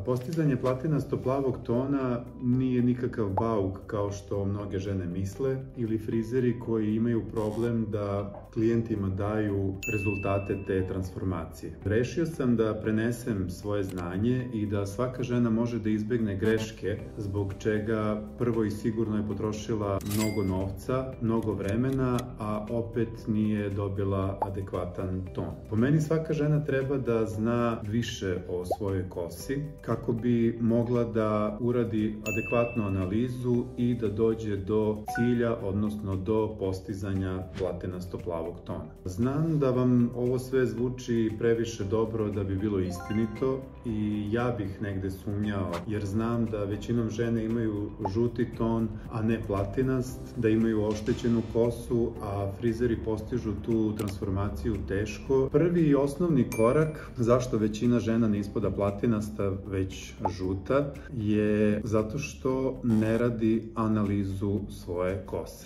Postizanje platinasto-plavog tona nije nikakav bauk kao što mnoge žene misle ili frizeri koji imaju problem da klijentima daju rezultate te transformacije. Rešio sam da prenesem svoje znanje i da svaka žena može da izbegne greške zbog čega prvo i sigurno je potrošila mnogo novca, mnogo vremena, a opet nije dobila adekvatan ton. Po meni svaka žena treba da zna više o svojoj kosi kako bi mogla da uradi adekvatnu analizu i da dođe do cilja, odnosno do postizanja platinasto-plavog tona. Znam da vam ovo sve zvuči previše dobro da bi bilo istinito i ja bih negde sumnjao, jer znam da većinom žene imaju žuti ton, a ne platinast, da imaju oštećenu kosu, a frizeri postižu tu transformaciju teško. Prvi i osnovni korak zašto većina žena ne ispada platinasta već žuta je zato što ne radi analizu svoje kose.